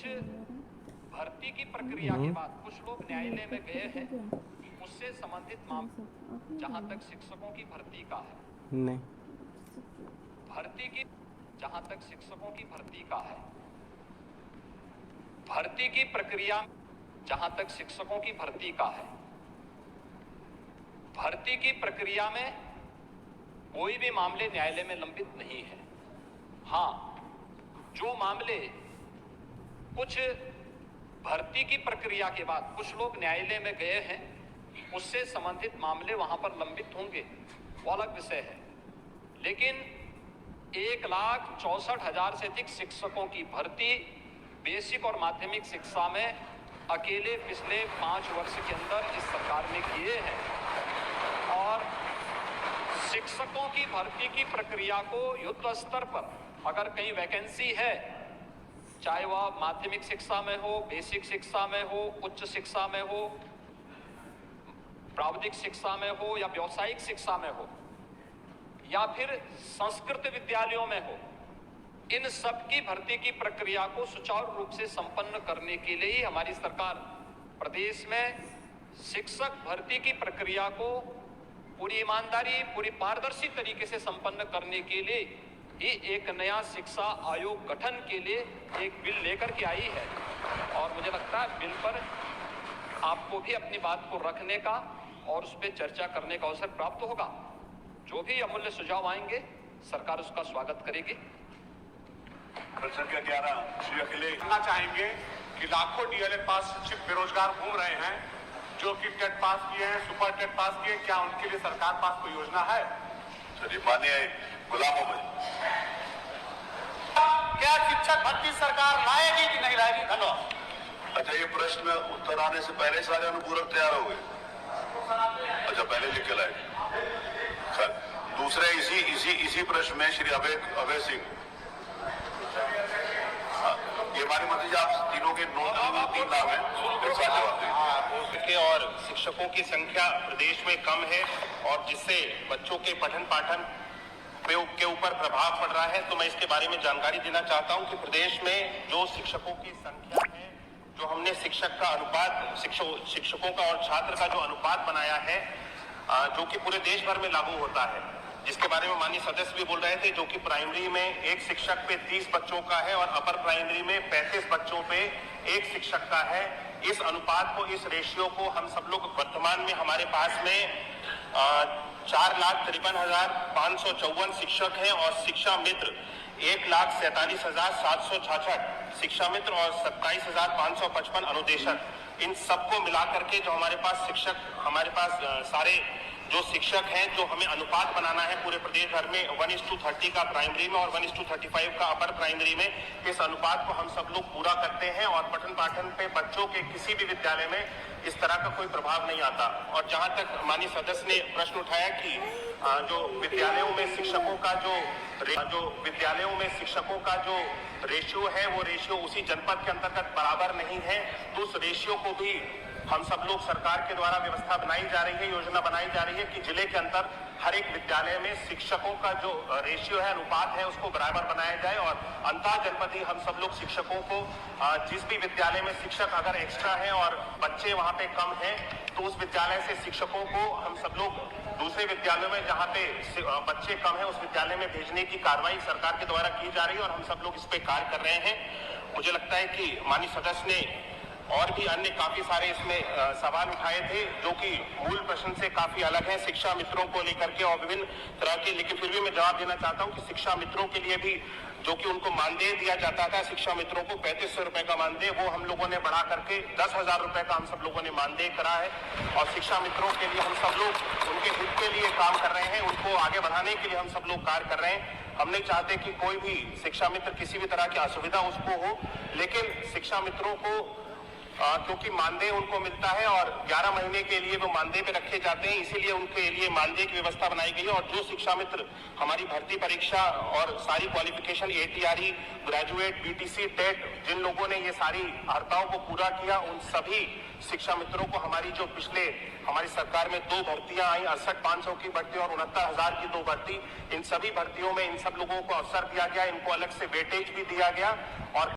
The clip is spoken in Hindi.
कुछ भर्ती की प्रक्रिया के बाद कुछ लोग न्यायालय में गए हैं, उससे संबंधित मामला जहां तक शिक्षकों की भर्ती का है, नहीं भर्ती की जहां तक शिक्षकों की भर्ती का है, भर्ती की प्रक्रिया जहां तक शिक्षकों की भर्ती का है, भर्ती की प्रक्रिया में कोई भी मामले न्यायालय में लंबित नहीं है। हाँ, जो मामले कुछ भर्ती की प्रक्रिया के बाद कुछ लोग न्यायालय में गए हैं, उससे संबंधित मामले वहां पर लंबित होंगे, वो अलग विषय है। लेकिन 1,64,000 से अधिक शिक्षकों की भर्ती बेसिक और माध्यमिक शिक्षा में अकेले पिछले 5 वर्ष के अंदर इस सरकार ने किए हैं। और शिक्षकों की भर्ती की प्रक्रिया को युद्ध स्तर पर अगर कहीं वैकेंसी है, चाहे वह माध्यमिक शिक्षा में हो, बेसिक शिक्षा में हो, उच्च शिक्षा में हो, प्राविधिक शिक्षा में हो या व्यावसायिक शिक्षा में हो या फिर संस्कृत विद्यालयों में हो, इन सब की भर्ती की प्रक्रिया को सुचारू रूप से संपन्न करने के लिए ही हमारी सरकार प्रदेश में शिक्षक भर्ती की प्रक्रिया को पूरी ईमानदारी, पूरी पारदर्शी तरीके से संपन्न करने के लिए ही एक नया शिक्षा आयोग गठन के लिए एक बिल लेकर के आई है। और मुझे लगता है बिल पर आपको भी अपनी बात को रखने का और उस पर चर्चा करने का अवसर प्राप्त होगा। जो भी अमूल्य सुझाव आएंगे, सरकार उसका स्वागत करेगी। प्रश्न संख्या 11 श्री अखिलेश कहना चाहेंगे कि लाखों डीएलएड पास शिक्षक बेरोजगार घूम रहे हैं, जो कि टेट पास किए हैं, सुपर टेट पास किए, क्या उनके लिए सरकार पास कोई योजना है? चलिए, माननीय गुलाम मोहम्मद, क्या शिक्षक भर्ती सरकार लाएगी कि नहीं लाएगी? धन्यवाद। अच्छा, ये प्रश्न उत्तर आने से पहले सारे अनुपूरक तैयार हो गए? अच्छा, पहले लिख के लाए। सर, दूसरे इसी प्रश्न में श्री अभय सिंह, ये हमारी मतलब आप तीनों के 3 नाम है, जवाब दें। और शिक्षकों की संख्या प्रदेश में कम है और जिससे बच्चों के पठन पाठन के ऊपर प्रभाव पड़ रहा है, तो मैं इसके बारे में जानकारी देना चाहता हूं कि प्रदेश में जो शिक्षकों की संख्या है, जो हमने शिक्षक का अनुपात, शिक्षकों का और छात्र का जो अनुपात बनाया है, जो कि पूरे देश भर में लागू होता है, जिसके बारे में माननीय सदस्य भी बोल रहे थे, जो कि प्राइमरी में एक शिक्षक पे 30 बच्चों का है और अपर प्राइमरी में 35 बच्चों पे एक शिक्षक का है। इस अनुपात को, इस रेशियो को हम सब लोग वर्तमान में हमारे पास में 4,53,554 शिक्षक हैं और शिक्षा मित्र 1,47,766 शिक्षा मित्र और 27,555 अनुदेशक, इन सबको मिलाकर के जो हमारे पास शिक्षक, हमारे पास सारे जो शिक्षक हैं, जो हमें अनुपात बनाना है पूरे प्रदेश भर में 1:30 का प्राइमरी में और 1:35 का अपर प्राइमरी में, इस अनुपात को हम सब लोग पूरा करते हैं और पठन पाठन पे बच्चों के किसी भी विद्यालय में इस तरह का कोई प्रभाव नहीं आता। और जहां तक माननीय सदस्य ने प्रश्न उठाया कि जो विद्यालयों में शिक्षकों का जो रेशियो है, वो रेशियो उसी जनपद के अंतर्गत बराबर नहीं है, तो उस रेशियो को भी हम सब लोग, सरकार के द्वारा व्यवस्था बनाई जा रही है, योजना बनाई जा रही है कि जिले के अंदर हर एक विद्यालय में शिक्षकों का जो रेशियो है, अनुपात है, उसको बराबर बनाया जाए। और अंतर जनपदीय हम सब लोग शिक्षकों को, जिस भी विद्यालय में शिक्षक अगर एक्स्ट्रा है और बच्चे वहां पे कम हैं, तो उस विद्यालय से शिक्षकों को हम सब लोग दूसरे विद्यालयों में जहाँ पे बच्चे कम है, उस विद्यालय में भेजने की कार्रवाई सरकार के द्वारा की जा रही है और हम सब लोग इस पे कार्य कर रहे हैं। मुझे लगता है कि माननीय सदस्य ने और भी अन्य काफी सारे इसमें सवाल उठाए थे, जो कि मूल प्रश्न से काफी अलग है, शिक्षा मित्रों को लेकर के और विभिन्न तरह के, लेकिन फिर भी मैं जवाब देना चाहता हूं कि शिक्षा मित्रों के लिए भी, जो कि उनको मानदेय दिया जाता था, शिक्षा मित्रों को 3500 रुपए का मानदेय, वो हम लोगों ने बढ़ा करके 10,000 रुपए का हम सब लोगों ने मानदेय करा है। और शिक्षा मित्रों के लिए हम सब लोग उनके हित के लिए काम कर रहे हैं, उनको आगे बढ़ाने के लिए हम सब लोग कार्य कर रहे हैं। हम नहीं चाहते कि कोई भी शिक्षा मित्र किसी भी तरह की असुविधा उसको हो, लेकिन शिक्षा मित्रों को क्योंकि मानदेय उनको मिलता है और 11 महीने के लिए वो मानदेय पे रखे जाते हैं, इसीलिए उनके लिए मानदेय की व्यवस्था बनाई गई है। और जो शिक्षा मित्र हमारी भर्ती परीक्षा और सारी qualification, ATRE, graduate, BTC, TET, जिन लोगों ने ये सारी अर्हताओं को पूरा किया, उन सभी शिक्षा मित्रों को हमारी जो पिछले हमारी सरकार में 2 भर्तियां आई, 68,500 की भर्ती और 69,000 की 2 भर्ती, इन सभी भर्तियों में इन सब लोगों को अवसर दिया गया, इनको अलग से वेटेज भी दिया गया। और